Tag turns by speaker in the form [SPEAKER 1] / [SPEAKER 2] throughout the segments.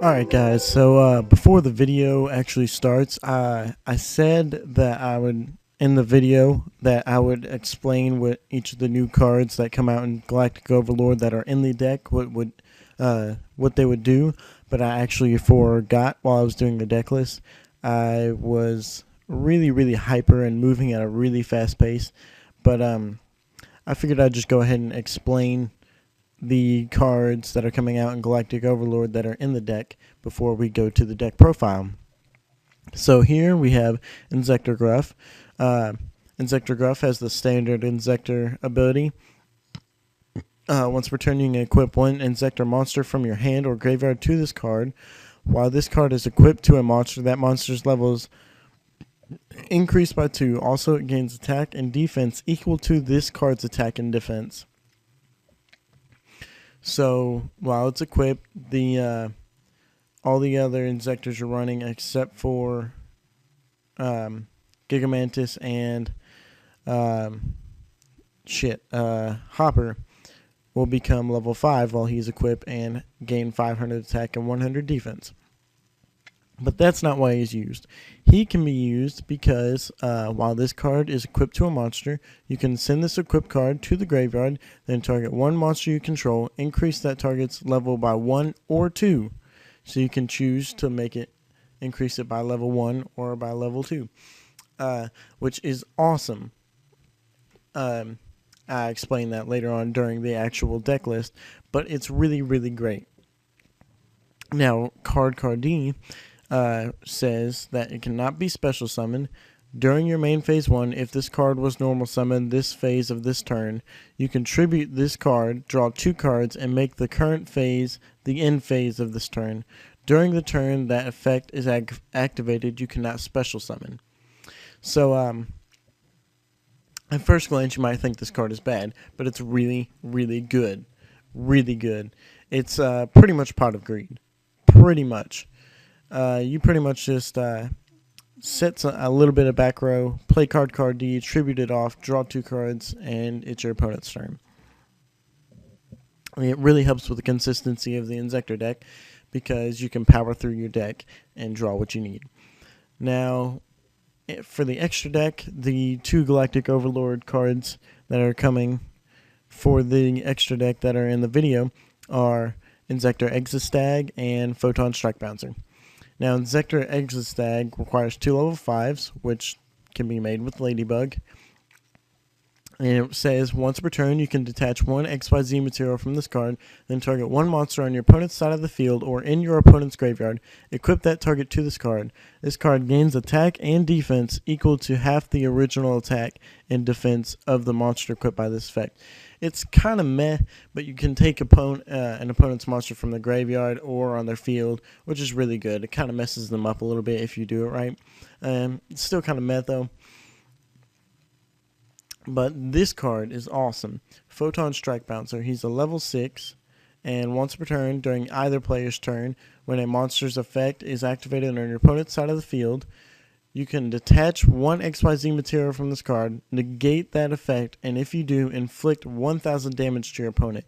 [SPEAKER 1] Alright guys, so before the video actually starts, I said that I would, in the video, that I would explain what each of the new cards that come out in Galactic Overlord that are in the deck, what they would do, but I actually forgot while I was doing the deck list. I was really hyper and moving at a really fast pace, but I figured I'd just go ahead and explain the cards that are coming out in Galactic Overlord that are in the deck before we go to the deck profile. So here we have Inzektor Gruff. Inzektor Gruff has the standard Inzektor ability. Once per turn, you can equip one Inzektor monster from your hand or graveyard to this card. While this card is equipped to a monster, that monster's levels increase by 2. Also, it gains attack and defense equal to this card's attack and defense. So while it's equipped, all the other Inzektors are running except for Gigamantis and Hopper will become level 5 while he's equipped and gain 500 attack and 100 defense. But that's not why he's used. He can be used because while this card is equipped to a monster, you can send this equipped card to the graveyard, then target one monster you control, increase that target's level by 1 or 2. So you can choose to increase it by level 1 or by level 2, which is awesome. I explain that later on during the actual deck list, but it's really great. Now, Card D says that it cannot be special summoned. During your main phase 1, if this card was normal summoned this phase of this turn, you contribute this card, draw 2 cards, and make the current phase the end phase of this turn. During the turn that effect is activated, you cannot special summon. So, at first glance, you might think this card is bad, but it's really good. Really good. It's pretty much Pot of Greed. Pretty much. You pretty much just set a little bit of back row, play Card D, tribute it off, draw 2 cards, and it's your opponent's turn. It really helps with the consistency of the Inzektor deck because you can power through your deck and draw what you need. Now, for the extra deck, the 2 Galactic Overlord cards that are coming for the extra deck that are in the video are Inzektor Exostag and Photon Strike Bouncer. Now, Inzektor Exostag requires 2 level 5s, which can be made with Ladybug. And it says, once per turn, you can detach one XYZ material from this card, then target one monster on your opponent's side of the field or in your opponent's graveyard. Equip that target to this card. This card gains attack and defense equal to half the original attack and defense of the monster equipped by this effect. It's kind of meh, but you can take an opponent's monster from the graveyard or on their field, which is really good. It kind of messes them up a little bit if you do it right. It's still kind of meh, though. But this card is awesome. Photon Strike Bouncer. He's a level 6, and once per turn, during either player's turn, when a monster's effect is activated on your opponent's side of the field, you can detach one XYZ material from this card, negate that effect, and if you do, inflict 1,000 damage to your opponent.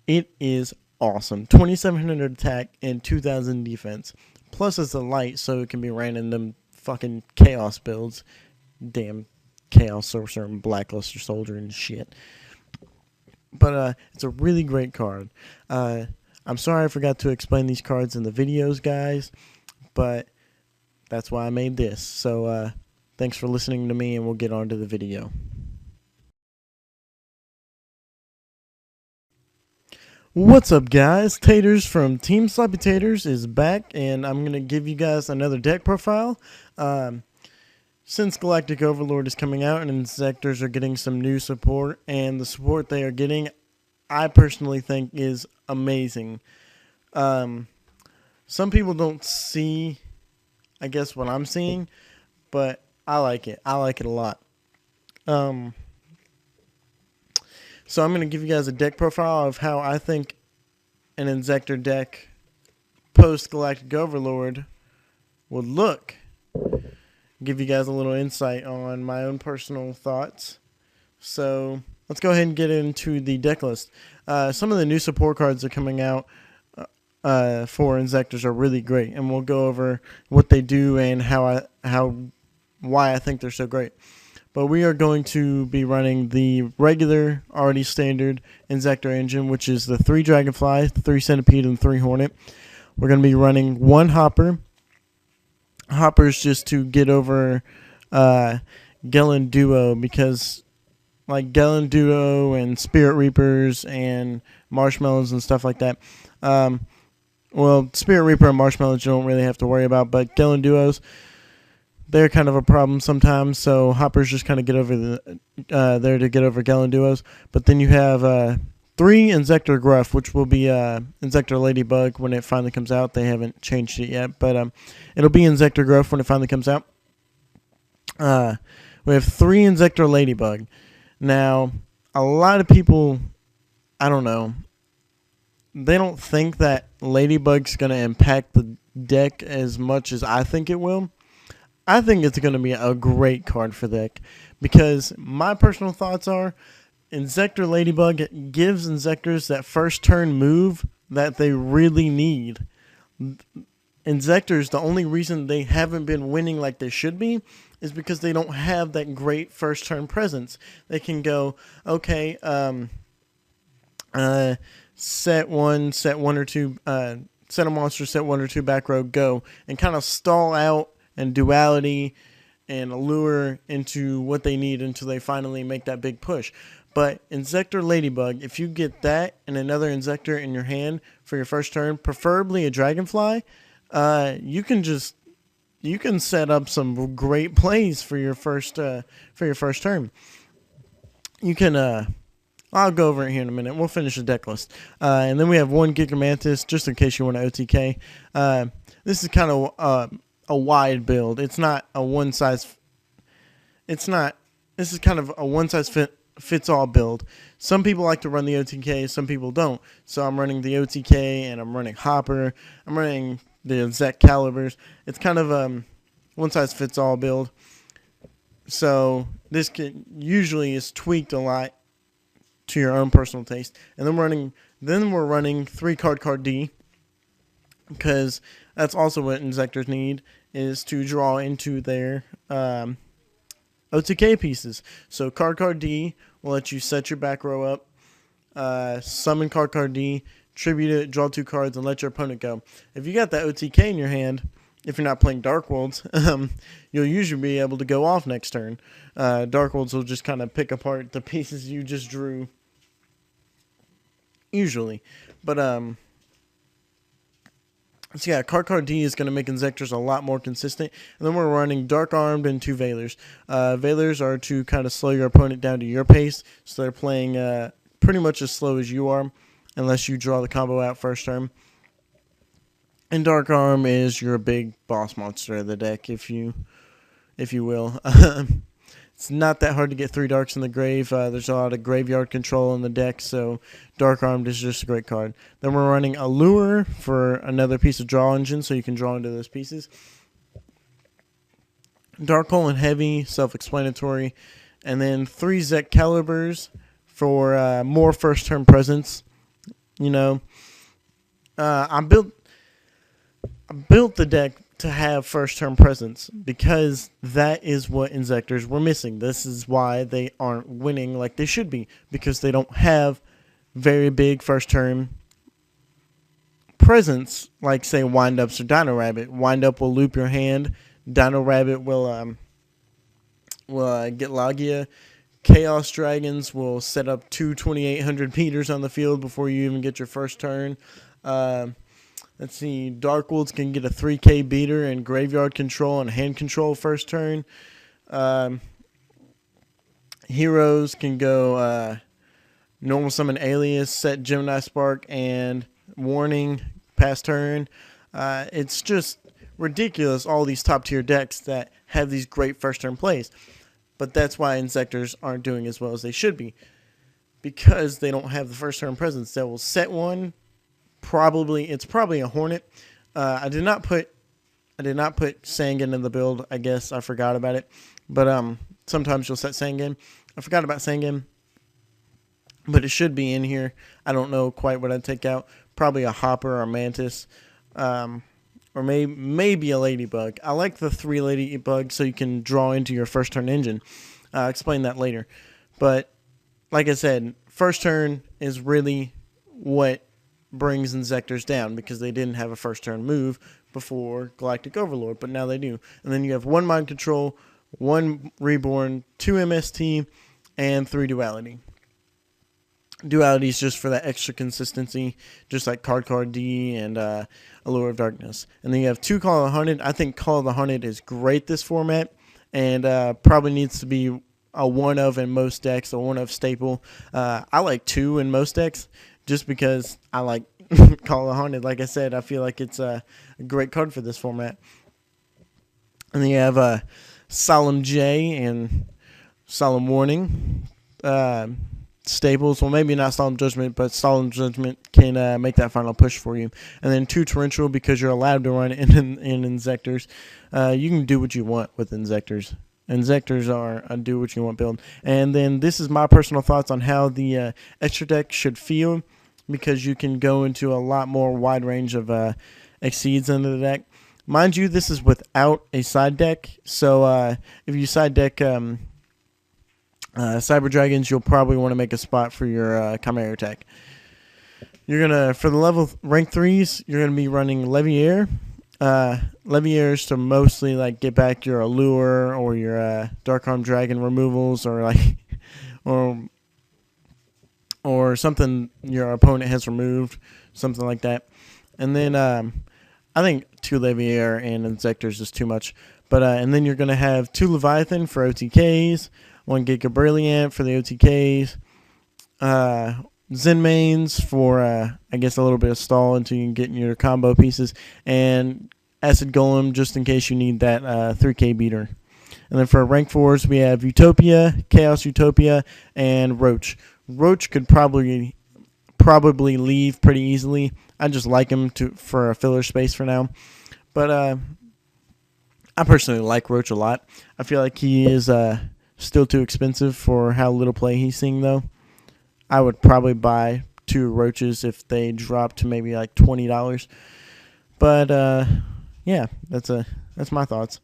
[SPEAKER 1] It is awesome. 2,700 attack and 2,000 defense. Plus it's a light, so it can be ran in them fucking chaos builds. Damn Chaos Sorcerer and Blackluster Soldier and shit. But it's a really great card. I'm sorry I forgot to explain these cards in the videos, guys, but that's why I made this. So thanks for listening to me, and we'll get on to the video. What's up, guys? Taters from TeamSlopyTaters is back, and I'm going to give you guys another deck profile. Since Galactic Overlord is coming out and Inzektors are getting some new support, and the support they are getting, I personally think is amazing. Some people don't see, I guess, what I'm seeing, but I like it. I like it a lot. So I'm going to give you guys a deck profile of how I think an Inzektor deck post-Galactic Overlord would look. Give you guys a little insight on my own personal thoughts. So let's go ahead and get into the deck list. Some of the new support cards are coming out for Inzektors are really great, and we'll go over what they do and why I think they're so great. But we are going to be running the regular, already standard Inzektor engine, which is the 3 Dragonfly, 3 Centipede, and 3 Hornet. We're going to be running 1 Hopper. Hopper's just to get over Gelen Duo, because like Gelen Duo and Spirit Reapers and Marshmallows and stuff like that. Well, Spirit Reaper and Marshmallows you don't really have to worry about, but Gelen Duos, they're kind of a problem sometimes, so Hopper's just kind of get over there to get over Gelen Duos. But then you have 3 Inzektor Gruff, which will be Inzektor Ladybug when it finally comes out. They haven't changed it yet, but it'll be Inzektor Gruff when it finally comes out. We have 3 Inzektor Ladybug. Now, a lot of people, I don't know, they don't think that Ladybug's going to impact the deck as much as I think it will. I think it's going to be a great card for the deck, because my personal thoughts are Inzektor Ladybug gives Inzektors that first turn move that they really need. Inzektors, the only reason they haven't been winning like they should be is because they don't have that great first turn presence. They can go, okay, set a monster, set 1 or 2 back row, go, and kind of stall out and duality and allure into what they need until they finally make that big push. But Inzektor Ladybug, if you get that and another Inzektor in your hand for your first turn, preferably a Dragonfly, you can set up some great plays for your first turn. You can I'll go over it here in a minute. We'll finish the deck list. And then we have 1 Gigamantis, just in case you want to OTK. This is kind of a wide build. It's not a one size. This is kind of a one size fits all build. Some people like to run the OTK, some people don't. So I'm running the OTK, and I'm running Hopper. I'm running the Zek Calibers. It's kind of a one size fits all build. So this usually is tweaked a lot to your own personal taste. And then we're running 3 card D, because that's also what Inzektors need, is to draw into their OTK pieces. So card D will let you set your back row up, summon card D, tribute it, draw 2 cards, and let your opponent go. If you got that OTK in your hand, if you're not playing Dark Worlds, you'll usually be able to go off next turn. Dark Worlds will just kind of pick apart the pieces you just drew, usually. But so yeah, card D is going to make Inzektors a lot more consistent. And then we're running Dark Armed and 2 Veilers. Veilers are to kind of slow your opponent down to your pace, so they're playing pretty much as slow as you are, unless you draw the combo out first turn. And Dark Arm is your big boss monster of the deck, if you will. It's not that hard to get 3 Darks in the grave. There's a lot of graveyard control in the deck, so Dark Armed is just a great card. Then we're running Allure for another piece of draw engine, so you can draw into those pieces. Dark Hole and Heavy, self-explanatory. And then 3 Zek Calibers for more first-turn presence. You know, I built the deck to have first-turn presence, because that is what Inzektors were missing. This is why they aren't winning like they should be, because they don't have very big first-turn presence, like, say, Wind-Ups or Dino Rabbit. Wind-Up will loop your hand. Dino Rabbit will get Logia. Chaos Dragons will set up 2 2,800 meters on the field before you even get your first turn. Let's see, Dark Wolves can get a 3K beater and graveyard control and hand control first turn. Heroes can go normal summon Alias, set Gemini Spark, and warning past turn. It's just ridiculous, all these top tier decks that have these great first turn plays. But that's why Inzektors aren't doing as well as they should be, because they don't have the first turn presence. They will set one. It's probably a Hornet. I did not put Sangan in the build. I guess I forgot about it. But sometimes you'll set Sangan. I forgot about Sangan, but it should be in here. I don't know quite what I'd take out. probably a hopper or a mantis, or maybe a ladybug. I like the 3 ladybug so you can draw into your first turn engine. I'll explain that later. But like I said, first turn is really what brings Inzektors down, because they didn't have a first turn move before Galactic Overlord, but now they do. And then you have 1 Mind Control, 1 Reborn, 2 MST, and 3 Duality. Duality is just for that extra consistency, just like Card D and Allure of Darkness. And then you have 2 Call of the Haunted. I think Call of the Haunted is great this format, and probably needs to be a 1 of in most decks, a 1 of staple. I like 2 in most decks, just because I like Call of the Haunted. Like I said, I feel like it's a great card for this format. And then you have Solemn J and Solemn Warning. Staples, well, maybe not Solemn Judgment, but Solemn Judgment can make that final push for you. And then 2 Torrential, because you're allowed to run in Inzektors. You can do what you want with Inzektors. Inzektors are a do what you want build. And then this is my personal thoughts on how the extra deck should feel, because you can go into a lot more wide range of exceeds into the deck. Mind you, this is without a side deck, so if you side deck Cyber Dragons, you'll probably want to make a spot for your Chimera attack. You're gonna, for the level rank 3s, you're gonna be running Leviair. Leviairs to mostly like get back your Allure or your Dark Arm Dragon removals, or like or something your opponent has removed, something like that. And then I think 2 Leviair and Inzektors is too much. But and then you're gonna have 2 Leviathan for OTKs, 1 Giga Brilliant for the OTKs, Zen Mains for, I guess, a little bit of stall until you can get in your combo pieces, and Acid Golem just in case you need that 3K beater. And then for rank 4s, we have Utopia, Chaos Utopia, and Roach. Roach could probably leave pretty easily. I just like him for a filler space for now. But I personally like Roach a lot. I feel like he is still too expensive for how little play he's seeing, though. I would probably buy 2 Roaches if they dropped to maybe like $20. But yeah, that's my thoughts.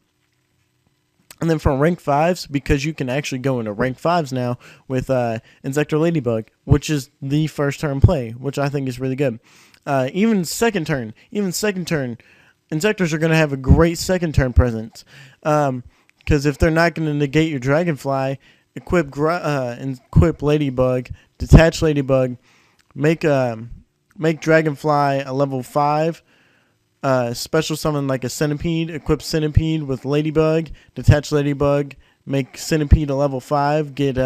[SPEAKER 1] And then for rank 5s, because you can actually go into rank 5s now with Inzektor Ladybug, which is the first turn play, which I think is really good. Even second turn, Inzektors are going to have a great second turn presence. Because if they're not going to negate your Dragonfly, equip Ladybug, detach Ladybug, make Dragonfly a level 5, special summon like a Centipede, equip Centipede with Ladybug, detach Ladybug, make Centipede a level 5, get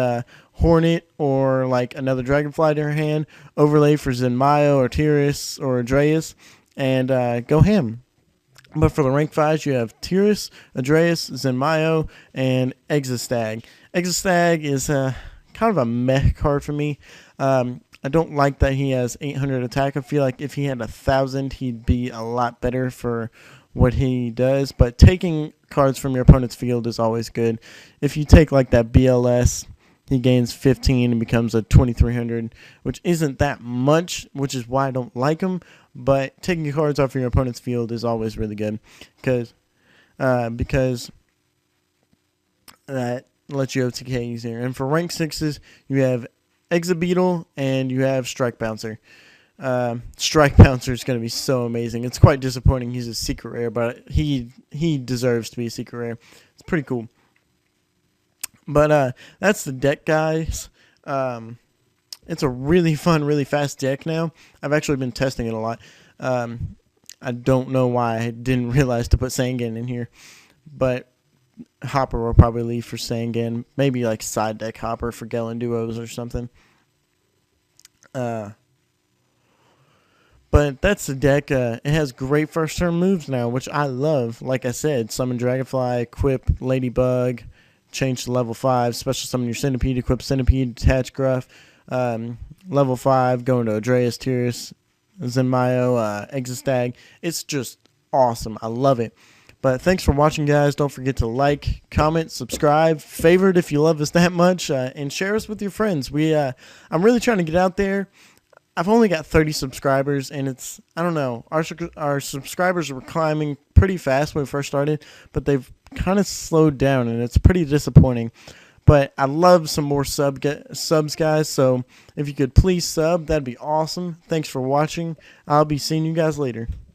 [SPEAKER 1] Hornet or like another Dragonfly to her hand, overlay for Zenmayo or Tiras or Adreus, and go ham. But for the rank 5s, you have Tiras, Adreus, Zenmayo, and Exostag. Exostag is kind of a meh card for me. I don't like that he has 800 attack. I feel like if he had 1,000, he'd be a lot better for what he does. But taking cards from your opponent's field is always good. If you take like that BLS, he gains 15 and becomes a 2,300, which isn't that much, which is why I don't like him. But taking cards off of your opponent's field is always really good, because that lets you OTK easier. And for rank 6s, you have Exabeetle and you have Strike Bouncer. Strike Bouncer is going to be so amazing. It's quite disappointing he's a secret rare, but he deserves to be a secret rare. It's pretty cool. But that's the deck, guys. It's a really fun, really fast deck now. I've actually been testing it a lot. I don't know why I didn't realize to put Sangan in here, but Hopper will probably leave for Sangan. Maybe like side deck Hopper for Galen Duos or something. But that's the deck. It has great first turn moves now, which I love. Like I said, summon Dragonfly, equip Ladybug, change to level 5, special summon your Centipede, equip Centipede, detach Gruff. Level 5, going to Adreus, Tiras, Zenmayo, Exostag. It's just awesome. I love it. But thanks for watching, guys. Don't forget to like, comment, subscribe, favorite if you love us that much, and share us with your friends. I'm really trying to get out there. I've only got 30 subscribers, and I don't know. Our subscribers were climbing pretty fast when we first started, but they've kind of slowed down, and it's pretty disappointing. But I love some more subs, guys. So if you could please sub, that'd be awesome. Thanks for watching. I'll be seeing you guys later.